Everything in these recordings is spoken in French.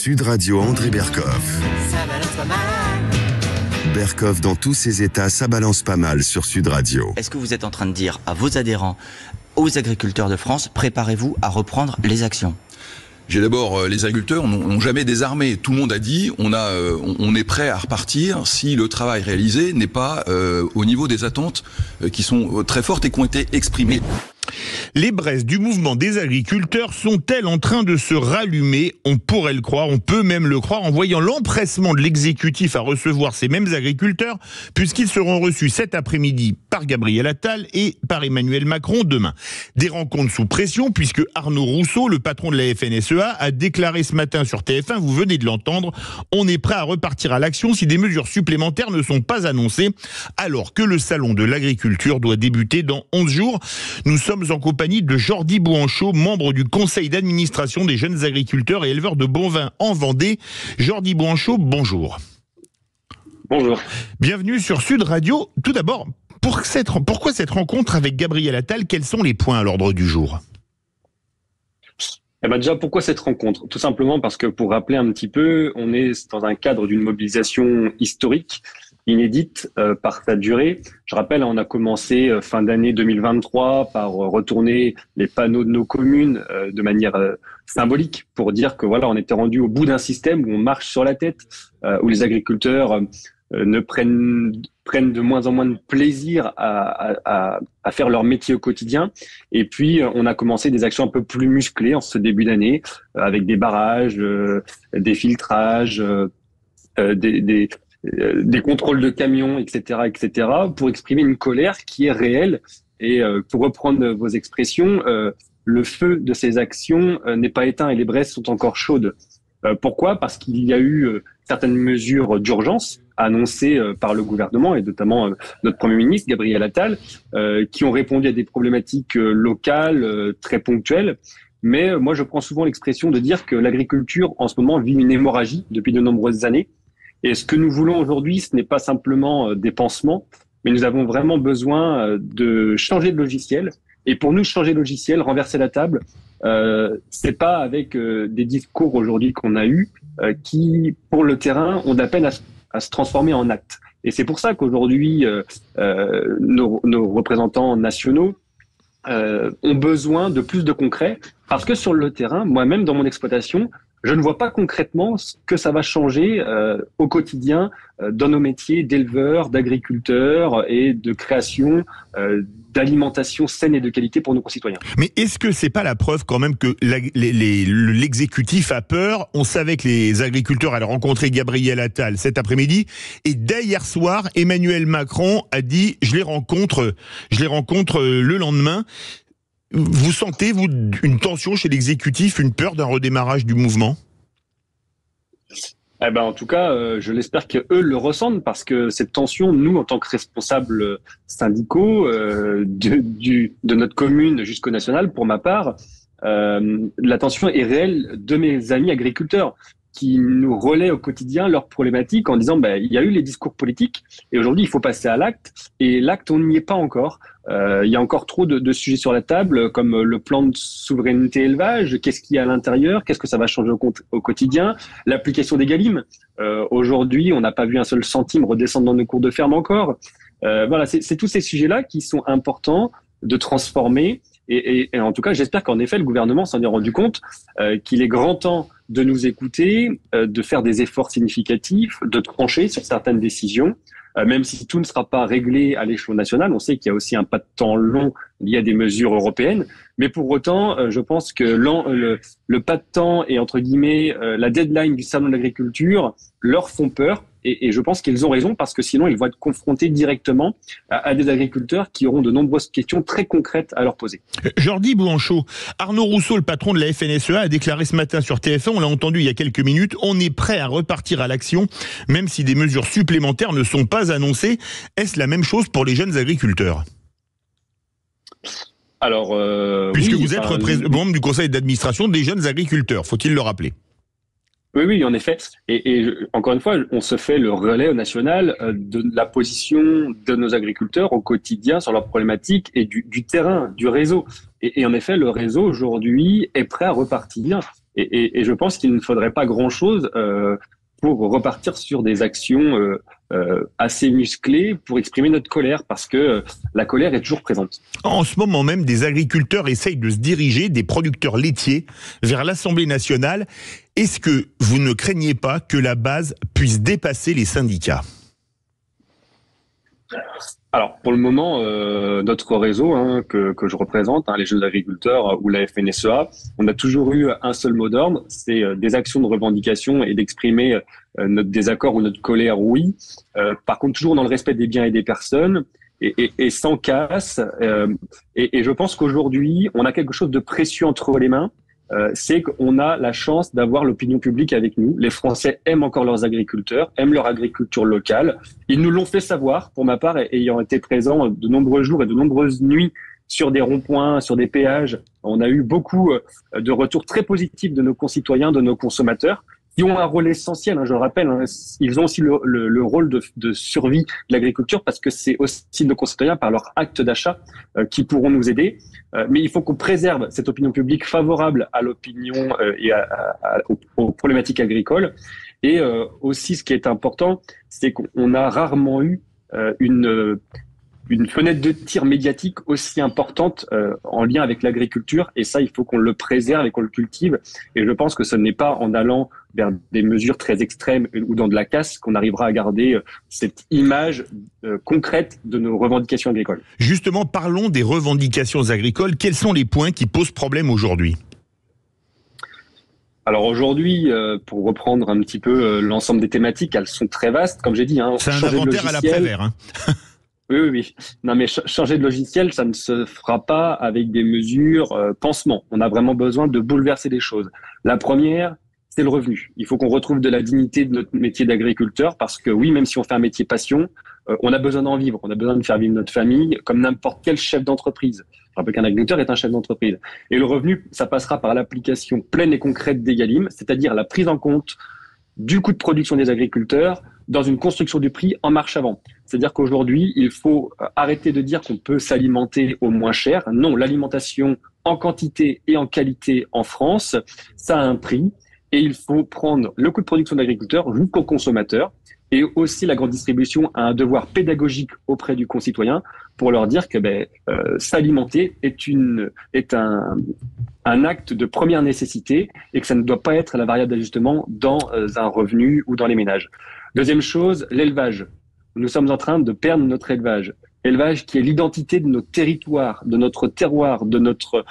Sud Radio André Berkoff. Ça balance pas mal. Berkoff dans tous ses états, ça balance pas mal sur Sud Radio. Est-ce que vous êtes en train de dire à vos adhérents, aux agriculteurs de France, préparez-vous à reprendre les actions ? J'ai d'abord, les agriculteurs n'ont jamais désarmé. Tout le monde a dit, on est prêt à repartir si le travail réalisé n'est pas au niveau des attentes qui sont très fortes et qui ont été exprimées. Les braises du mouvement des agriculteurs sont-elles en train de se rallumer ? On pourrait le croire, on peut même le croire en voyant l'empressement de l'exécutif à recevoir ces mêmes agriculteurs, puisqu'ils seront reçus cet après-midi par Gabriel Attal et par Emmanuel Macron demain. Des rencontres sous pression, puisque Arnaud Rousseau, le patron de la FNSEA, a déclaré ce matin sur TF1, vous venez de l'entendre, on est prêt à repartir à l'action si des mesures supplémentaires ne sont pas annoncées, alors que le salon de l'agriculture doit débuter dans 11 jours. Nous sommes en compagnie de Jordi Bouanchot, membre du conseil d'administration des jeunes agriculteurs et éleveurs de bovins en Vendée. Jordi Bouanchot, bonjour. Bonjour. Bienvenue sur Sud Radio. Tout d'abord, pourquoi cette rencontre avec Gabriel Attal ? Quels sont les points à l'ordre du jour ? Déjà, pourquoi cette rencontre ? Tout simplement parce que, pour rappeler un petit peu, on est dans un cadre d'une mobilisation historique, inédite par sa durée. Je rappelle, on a commencé fin d'année 2023 par retourner les panneaux de nos communes de manière symbolique pour dire que voilà, on était rendu au bout d'un système où on marche sur la tête, où les agriculteurs ne prennent de moins en moins de plaisir à faire leur métier au quotidien. Et puis, on a commencé des actions un peu plus musclées en ce début d'année, avec des barrages, des filtrages, des contrôles de camions, etc., pour exprimer une colère qui est réelle. Et pour reprendre vos expressions, le feu de ces actions n'est pas éteint et les braises sont encore chaudes. Pourquoi ? Parce qu'il y a eu certaines mesures d'urgence annoncées par le gouvernement et notamment notre Premier ministre, Gabriel Attal, qui ont répondu à des problématiques locales très ponctuelles. Mais moi, je prends souvent l'expression de dire que l'agriculture, en ce moment, vit une hémorragie depuis de nombreuses années. Et ce que nous voulons aujourd'hui, ce n'est pas simplement des pansements, mais nous avons vraiment besoin de changer de logiciel. Et pour nous, changer de logiciel, renverser la table, c'est pas avec des discours aujourd'hui qu'on a eus qui, pour le terrain, ont de la peine à se transformer en actes. Et c'est pour ça qu'aujourd'hui, nos représentants nationaux ont besoin de plus de concret, parce que sur le terrain, moi-même dans mon exploitation, je ne vois pas concrètement ce que ça va changer au quotidien dans nos métiers d'éleveurs, d'agriculteurs et de création d'alimentation saine et de qualité pour nos concitoyens. Mais est-ce que c'est pas la preuve quand même que l'exécutif a peur ? On savait que les agriculteurs allaient rencontrer Gabriel Attal cet après-midi, et dès hier soir, Emmanuel Macron a dit je les rencontre le lendemain. Vous sentez, vous, une tension chez l'exécutif, une peur d'un redémarrage du mouvement ? En tout cas, je l'espère qu'eux le ressentent, parce que cette tension, nous, en tant que responsables syndicaux de notre commune jusqu'au national, pour ma part, la tension est réelle de mes amis agriculteurs qui nous relaient au quotidien leurs problématiques en disant il y a eu les discours politiques et aujourd'hui il faut passer à l'acte, et l'acte on n'y est pas encore. Il y a encore trop de sujets sur la table, comme le plan de souveraineté élevage, qu'est-ce qu'il y a à l'intérieur, qu'est-ce que ça va changer au quotidien, l'application des Galim. Aujourd'hui on n'a pas vu un seul centime redescendre dans nos cours de ferme encore. Voilà, c'est tous ces sujets-là qui sont importants de transformer. Et en tout cas, j'espère qu'en effet, le gouvernement s'en est rendu compte, qu'il est grand temps de nous écouter, de faire des efforts significatifs, de trancher sur certaines décisions, même si tout ne sera pas réglé à l'échelon national. On sait qu'il y a aussi un pas de temps long lié à des mesures européennes. Mais pour autant, je pense que le pas de temps et, entre guillemets, la deadline du salon de l'agriculture leur font peur. Et je pense qu'ils ont raison, parce que sinon, ils vont être confrontés directement à des agriculteurs qui auront de nombreuses questions très concrètes à leur poser. Jordi Bouanchot, Arnaud Rousseau, le patron de la FNSEA, a déclaré ce matin sur TF1, on l'a entendu il y a quelques minutes, on est prêt à repartir à l'action, même si des mesures supplémentaires ne sont pas annoncées. Est-ce la même chose pour les jeunes agriculteurs ? Alors, puisque vous êtes membre du conseil d'administration des jeunes agriculteurs, faut-il le rappeler ? Oui, en effet. Et encore une fois, on se fait le relais au national de la position de nos agriculteurs au quotidien sur leurs problématiques et du terrain, du réseau. Et en effet, le réseau aujourd'hui est prêt à repartir. Et je pense qu'il ne faudrait pas grand-chose pour repartir sur des actions assez musclées pour exprimer notre colère, parce que la colère est toujours présente. En ce moment même, des agriculteurs essayent de se diriger, des producteurs laitiers, vers l'Assemblée nationale. Est-ce que vous ne craignez pas que la base puisse dépasser les syndicats ? Alors, pour le moment, notre réseau que je représente, les jeunes agriculteurs ou la FNSEA, on a toujours eu un seul mot d'ordre, c'est des actions de revendication et d'exprimer notre désaccord ou notre colère, oui. Par contre, toujours dans le respect des biens et des personnes et sans casse. Et je pense qu'aujourd'hui, on a quelque chose de précieux entre les mains. C'est qu'on a la chance d'avoir l'opinion publique avec nous. Les Français aiment encore leurs agriculteurs, aiment leur agriculture locale. Ils nous l'ont fait savoir, pour ma part, ayant été présent de nombreux jours et de nombreuses nuits sur des ronds-points, sur des péages. On a eu beaucoup de retours très positifs de nos concitoyens, de nos consommateurs, qui ont un rôle essentiel, je le rappelle. Ils ont aussi le rôle de survie de l'agriculture, parce que c'est aussi nos concitoyens, par leur acte d'achat, qui pourront nous aider. Mais il faut qu'on préserve cette opinion publique favorable à l'opinion et aux problématiques agricoles. Et aussi, ce qui est important, c'est qu'on a rarement eu une fenêtre de tir médiatique aussi importante en lien avec l'agriculture. Et ça, il faut qu'on le préserve et qu'on le cultive. Et je pense que ce n'est pas en allant vers des mesures très extrêmes ou dans de la casse qu'on arrivera à garder cette image concrète de nos revendications agricoles. Justement, parlons des revendications agricoles. Quels sont les points qui posent problème aujourd'hui ? Alors aujourd'hui, pour reprendre un petit peu l'ensemble des thématiques, elles sont très vastes. Comme j'ai dit, c'est un inventaire à l'après-vert. Oui. Non, mais changer de logiciel, ça ne se fera pas avec des mesures pansements. On a vraiment besoin de bouleverser les choses. La première, c'est le revenu. Il faut qu'on retrouve de la dignité de notre métier d'agriculteur, parce que oui, même si on fait un métier passion, on a besoin d'en vivre. On a besoin de faire vivre notre famille comme n'importe quel chef d'entreprise. Je rappelle qu'un agriculteur est un chef d'entreprise. Et le revenu, ça passera par l'application pleine et concrète d'Egalim, c'est-à-dire la prise en compte du coût de production des agriculteurs dans une construction du prix en marche avant. C'est-à-dire qu'aujourd'hui, il faut arrêter de dire qu'on peut s'alimenter au moins cher. Non, l'alimentation en quantité et en qualité en France, ça a un prix. Et il faut prendre le coût de production de l'agriculteur jusqu'au consommateur. Et aussi, la grande distribution a un devoir pédagogique auprès du concitoyen pour leur dire que s'alimenter est un acte de première nécessité et que ça ne doit pas être la variable d'ajustement dans un revenu ou dans les ménages. Deuxième chose, l'élevage. Nous sommes en train de perdre notre élevage. Élevage qui est l'identité de nos territoires, de notre terroir, de notre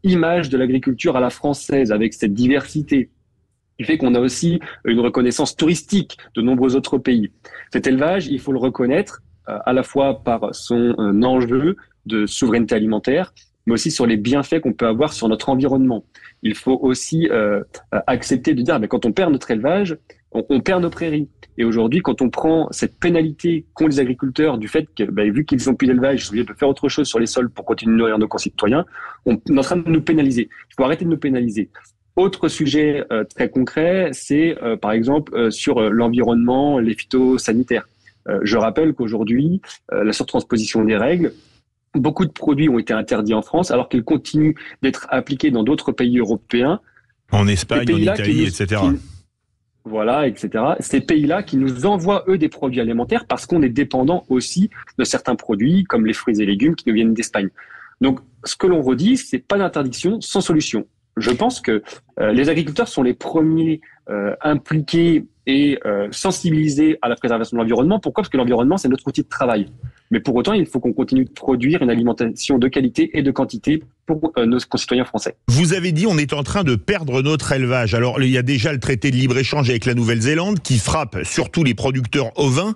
image de l'agriculture à la française, avec cette diversité qui fait qu'on a aussi une reconnaissance touristique de nombreux autres pays. Cet élevage, il faut le reconnaître à la fois par son enjeu de souveraineté alimentaire, mais aussi sur les bienfaits qu'on peut avoir sur notre environnement. Il faut aussi accepter de dire, quand on perd notre élevage, on perd nos prairies. Et aujourd'hui, quand on prend cette pénalité qu'ont les agriculteurs du fait que, vu qu'ils n'ont plus d'élevage, ils sont obligés de faire autre chose sur les sols pour continuer de nourrir nos concitoyens, on est en train de nous pénaliser. Il faut arrêter de nous pénaliser. Autre sujet très concret, c'est par exemple sur l'environnement, les phytosanitaires. Je rappelle qu'aujourd'hui, la surtransposition des règles, beaucoup de produits ont été interdits en France alors qu'ils continuent d'être appliqués dans d'autres pays européens. En Espagne, en Italie, etc. Voilà, etc. Ces pays-là qui nous envoient, eux, des produits alimentaires parce qu'on est dépendant aussi de certains produits, comme les fruits et légumes qui nous viennent d'Espagne. Donc, ce que l'on redit, c'est pas d'interdiction sans solution. Je pense que les agriculteurs sont les premiers impliqués et sensibilisés à la préservation de l'environnement. Pourquoi ? Parce que l'environnement, c'est notre outil de travail. Mais pour autant, il faut qu'on continue de produire une alimentation de qualité et de quantité pour nos concitoyens français. Vous avez dit on est en train de perdre notre élevage. Alors, il y a déjà le traité de libre-échange avec la Nouvelle-Zélande qui frappe surtout les producteurs ovins.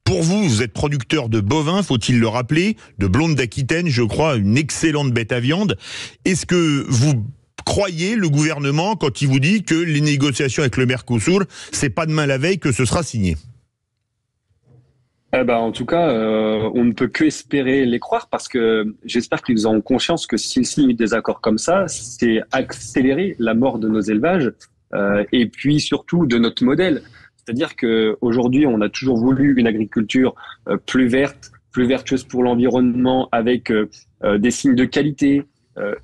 Pour vous, vous êtes producteur de bovins, faut-il le rappeler, de blonde d'Aquitaine, je crois, une excellente bête à viande. Est-ce que vous croyez le gouvernement quand il vous dit que les négociations avec le Mercosur, c'est pas demain la veille que ce sera signé ? En tout cas, on ne peut que espérer les croire parce que j'espère qu'ils ont conscience que s'ils signent des accords comme ça, c'est accélérer la mort de nos élevages et puis surtout de notre modèle. C'est-à-dire qu'aujourd'hui, on a toujours voulu une agriculture plus verte, plus vertueuse pour l'environnement avec des signes de qualité,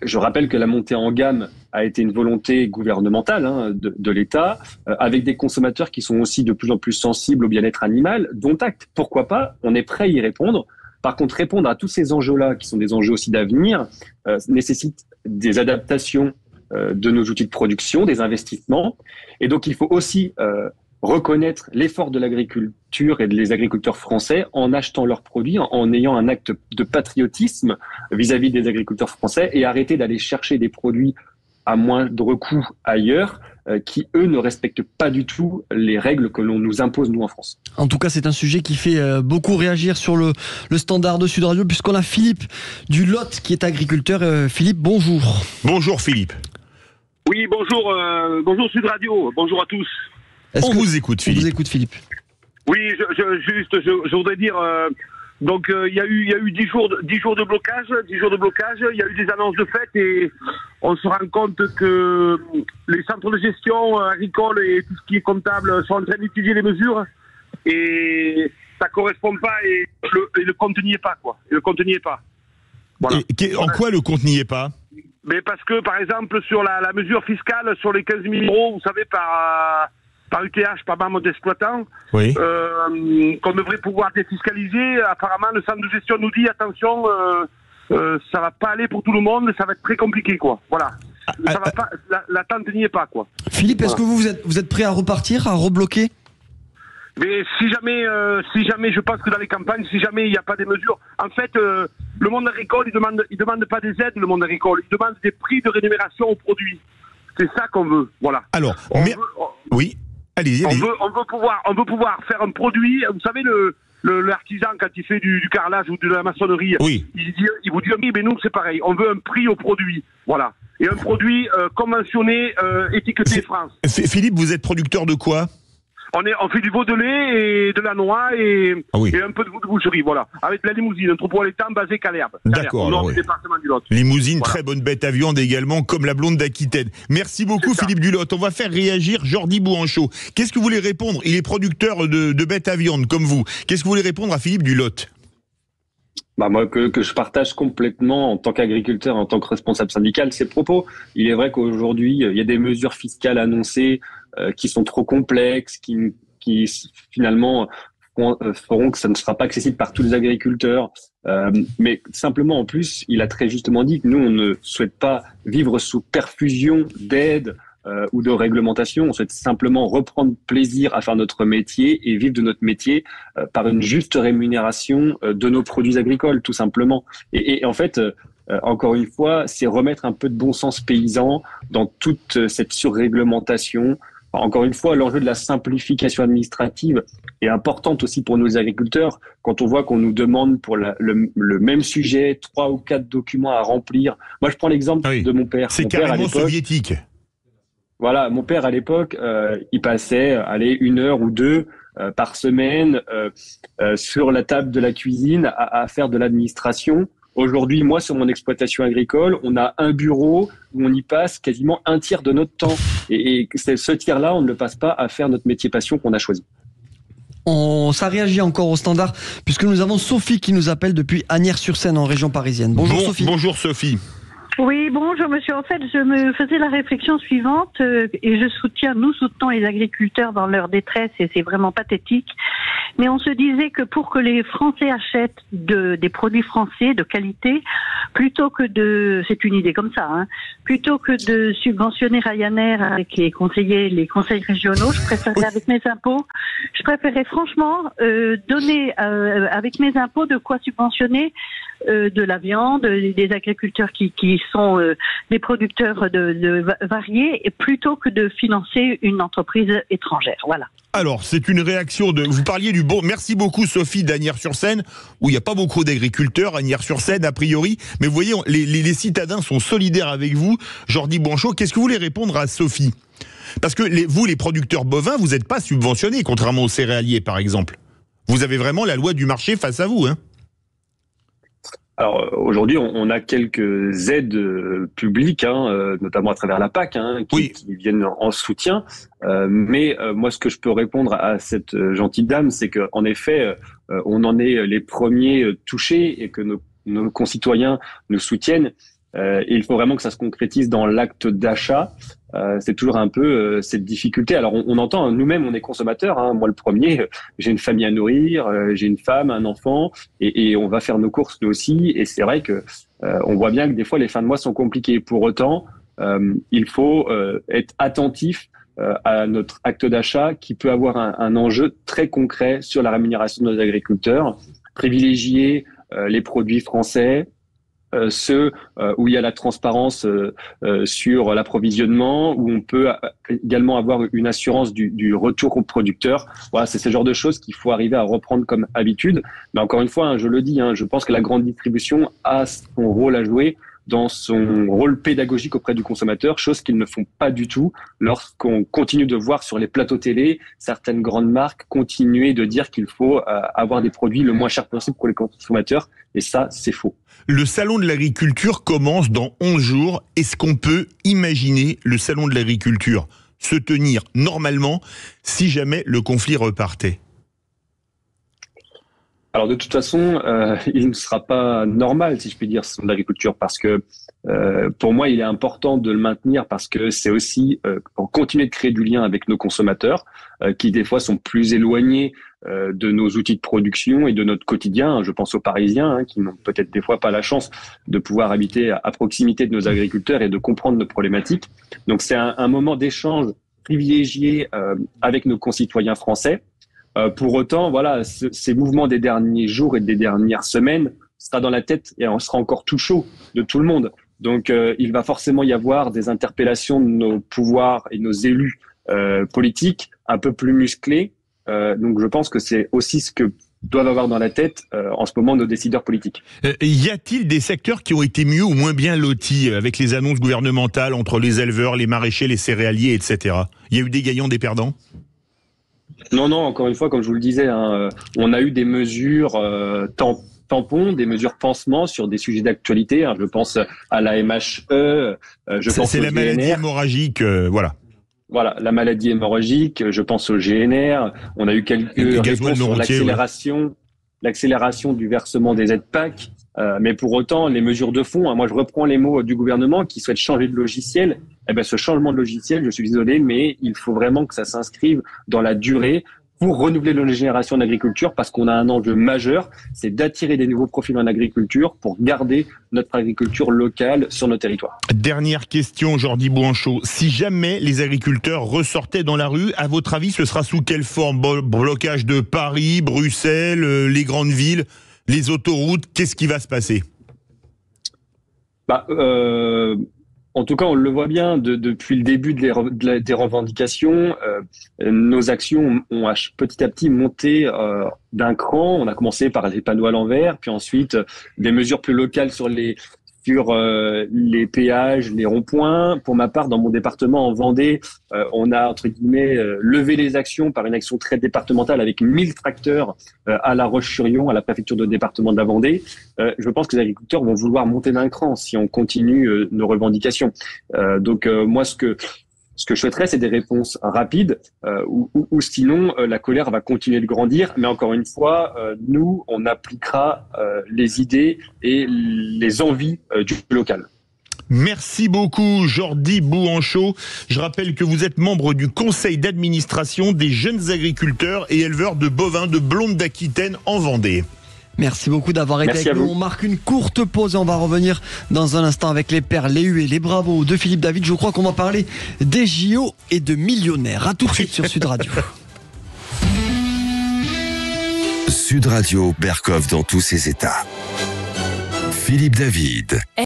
Je rappelle que la montée en gamme a été une volonté gouvernementale de l'État, avec des consommateurs qui sont aussi de plus en plus sensibles au bien-être animal, dont acte. Pourquoi pas? On est prêt à y répondre. Par contre, répondre à tous ces enjeux-là, qui sont des enjeux aussi d'avenir, nécessite des adaptations de nos outils de production, des investissements. Et donc, il faut aussi reconnaître l'effort de l'agriculture et des agriculteurs français en achetant leurs produits, en ayant un acte de patriotisme vis-à-vis des agriculteurs français et arrêter d'aller chercher des produits à moindre coût ailleurs qui, eux, ne respectent pas du tout les règles que l'on nous impose, nous, en France. En tout cas, c'est un sujet qui fait beaucoup réagir sur le standard de Sud Radio, puisqu'on a Philippe du Lot qui est agriculteur. Philippe, bonjour. Bonjour Philippe. Oui, bonjour, bonjour Sud Radio, bonjour à tous. On vous écoute, Philippe. On vous écoute, Philippe. Oui, je voudrais dire, donc il y a eu 10 jours de blocage, il y a eu des annonces de fête et on se rend compte que les centres de gestion agricole et tout ce qui est comptable sont en train d'étudier les mesures et ça correspond pas et le compte n'y est pas, quoi. Et le compte n'y est pas. Voilà. En quoi le compte n'y est pas? Mais parce que, par exemple, sur la mesure fiscale, sur les 15 000 euros, vous savez, par UTH, par membre d'exploitant, oui. Qu'on devrait pouvoir défiscaliser. Apparemment, le centre de gestion nous dit, attention, ça va pas aller pour tout le monde, ça va être très compliqué, quoi. Voilà. Ça va pas, l'attente n'y est pas, quoi. Philippe, est-ce que vous êtes prêt à repartir, à rebloquer? Mais si jamais, je pense que dans les campagnes, si jamais il n'y a pas des mesures, en fait, le monde agricole, il demande pas des aides, le monde agricole, il demande des prix de rémunération aux produits. C'est ça qu'on veut, voilà. Alors, oui, allez-y. On veut pouvoir faire un produit. Vous savez, l'artisan quand il fait du carrelage ou de la maçonnerie, oui. il vous dit oui, mais nous c'est pareil. On veut un prix au produit, voilà. Et un produit conventionné, étiqueté France. Philippe, vous êtes producteur de quoi? On fait du veau de lait et de la noix et un peu de boucherie, voilà. Avec de la limousine, un troupeau allaitant basé Calherbe. D'accord. Au nord du département du Lot. Limousine, voilà. Très bonne bête à viande également, comme la blonde d'Aquitaine. Merci beaucoup Philippe du Lot. On va faire réagir Jordi Bouanchot. Qu'est-ce que vous voulez répondre? Il est producteur de bêtes à viande, comme vous. Qu'est-ce que vous voulez répondre à Philippe du Lot? Moi, que je partage complètement en tant qu'agriculteur, en tant que responsable syndical, ces propos. Il est vrai qu'aujourd'hui, il y a des mesures fiscales annoncées qui sont trop complexes, qui finalement feront que ça ne sera pas accessible par tous les agriculteurs. Mais simplement, en plus, il a très justement dit que nous, on ne souhaite pas vivre sous perfusion d'aides ou de réglementation. On souhaite simplement reprendre plaisir à faire notre métier et vivre de notre métier par une juste rémunération de nos produits agricoles, tout simplement. Et en fait, encore une fois, c'est remettre un peu de bon sens paysan dans toute cette surréglementation. Encore une fois, l'enjeu de la simplification administrative est importante aussi pour nos agriculteurs. Quand on voit qu'on nous demande pour le même sujet 3 ou 4 documents à remplir. Moi, je prends l'exemple de mon père. C'est carrément soviétique. Voilà, mon père à l'époque, il passait 1 heure ou 2 par semaine sur la table de la cuisine à faire de l'administration. Aujourd'hui, moi, sur mon exploitation agricole, on a un bureau où on y passe quasiment un tiers de notre temps. Et ce tiers-là, on ne le passe pas à faire notre métier passion qu'on a choisi. Ça réagit encore au standard, puisque nous avons Sophie qui nous appelle depuis Asnières-sur-Seine, en région parisienne. Bonjour Sophie. Bonjour Sophie. Oui, bonjour monsieur. En fait, je me faisais la réflexion suivante et nous soutenons les agriculteurs dans leur détresse et c'est vraiment pathétique. Mais on se disait que pour que les Français achètent des produits français de qualité, plutôt que c'est une idée comme ça, plutôt que de subventionner Ryanair avec les conseils régionaux, je préférerais franchement donner avec mes impôts de quoi subventionner de la viande, des agriculteurs qui sont des producteurs de variés, plutôt que de financer une entreprise étrangère. Voilà. Alors, c'est une réaction vous parliez du bon. Merci beaucoup Sophie d'Asnières-sur-Seine, où il n'y a pas beaucoup d'agriculteurs, Asnières-sur-Seine a priori, mais vous voyez, les citadins sont solidaires avec vous. Jordi Bouanchot, qu'est-ce que vous voulez répondre à Sophie? Parce que vous, les producteurs bovins, vous n'êtes pas subventionnés, contrairement aux céréaliers par exemple. Vous avez vraiment la loi du marché face à vous, Alors aujourd'hui, on a quelques aides publiques, notamment à travers la PAC, qui viennent en soutien. Mais moi, ce que je peux répondre à cette gentille dame, c'est qu'en effet, on en est les premiers touchés et que nos concitoyens nous soutiennent. Et il faut vraiment que ça se concrétise dans l'acte d'achat. C'est toujours un peu cette difficulté. Alors on entend, nous-mêmes on est consommateurs, hein, moi le premier, j'ai une famille à nourrir, j'ai une femme, un enfant, et on va faire nos courses nous aussi. Et c'est vrai que on voit bien que des fois les fins de mois sont compliquées. Pour autant, il faut être attentif à notre acte d'achat qui peut avoir un enjeu très concret sur la rémunération de nos agriculteurs, privilégier les produits français, ceux où il y a la transparence sur l'approvisionnement, où on peut également avoir une assurance du retour au producteur. Voilà, c'est ce genre de choses qu'il faut arriver à reprendre comme habitude. Mais encore une fois, hein, je le dis, hein, je pense que la grande distribution a son rôle à jouer dans son rôle pédagogique auprès du consommateur, chose qu'ils ne font pas du tout lorsqu'on continue de voir sur les plateaux télé certaines grandes marques continuer de dire qu'il faut avoir des produits le moins cher possible pour les consommateurs, et ça, c'est faux. Le salon de l'agriculture commence dans 11 jours. Est-ce qu'on peut imaginer le salon de l'agriculture se tenir normalement si jamais le conflit repartait ? Alors de toute façon, il ne sera pas normal, si je puis dire, ce salon de l'agriculture, parce que pour moi, il est important de le maintenir parce que c'est aussi pour continuer de créer du lien avec nos consommateurs qui des fois sont plus éloignés de nos outils de production et de notre quotidien. Je pense aux Parisiens qui n'ont peut-être des fois pas la chance de pouvoir habiter à proximité de nos agriculteurs et de comprendre nos problématiques. Donc c'est un moment d'échange privilégié avec nos concitoyens français. Pour autant, voilà, ces mouvements des derniers jours et des dernières semaines sera dans la tête et on sera encore tout chaud de tout le monde. Donc, il va forcément y avoir des interpellations de nos pouvoirs et de nos élus politiques un peu plus musclés. Donc, je pense que c'est aussi ce que doivent avoir dans la tête en ce moment nos décideurs politiques. Y a-t-il des secteurs qui ont été mieux ou moins bien lotis avec les annonces gouvernementales entre les éleveurs, les maraîchers, les céréaliers, etc. Il y a eu des gagnants, des perdants ? Non, encore une fois, comme je vous le disais, hein, on a eu des mesures tampons, des mesures pansements sur des sujets d'actualité. Hein, je pense à la MHE, je pense c'est la maladie hémorragique, voilà. Voilà, la maladie hémorragique, je pense au GNR. On a eu quelques réponses sur l'accélération du versement des aides PAC. Mais pour autant, les mesures de fond, hein, moi je reprends les mots du gouvernement qui souhaite changer de logiciel. Eh ben, ce changement de logiciel, je suis désolé, mais il faut vraiment que ça s'inscrive dans la durée pour renouveler la génération d'agriculture, parce qu'on a un enjeu majeur, c'est d'attirer des nouveaux profils en agriculture pour garder notre agriculture locale sur nos territoires. Dernière question, Jordi Bouanchot. Si jamais les agriculteurs ressortaient dans la rue, à votre avis, ce sera sous quelle forme ? Blocage de Paris, Bruxelles, les grandes villes, les autoroutes, qu'est-ce qui va se passer ? En tout cas, on le voit bien depuis le début des revendications. Nos actions ont petit à petit monté d'un cran. On a commencé par les panneaux à l'envers, puis ensuite des mesures plus locales sur les péages, les ronds-points. Pour ma part, dans mon département, en Vendée, on a, entre guillemets, levé les actions par une action très départementale avec 1000 tracteurs à La Roche-sur-Yon, à la préfecture de département de la Vendée. Je pense que les agriculteurs vont vouloir monter d'un cran si on continue nos revendications. Donc, moi, ce que je souhaiterais, c'est des réponses rapides ou sinon la colère va continuer de grandir. Mais encore une fois, nous, on appliquera les idées et les envies du local. Merci beaucoup, Jordi Bouanchot. Je rappelle que vous êtes membre du conseil d'administration des jeunes agriculteurs et éleveurs de bovins de Blondes d'Aquitaine en Vendée. Merci beaucoup d'avoir été avec nous. On marque une courte pause et on va revenir dans un instant avec les pères, les huées, les bravos de Philippe David. Je crois qu'on va parler des JO et de millionnaires. À tout de suite sur Sud Radio. Sud Radio, Berkov dans tous ses états. Philippe David.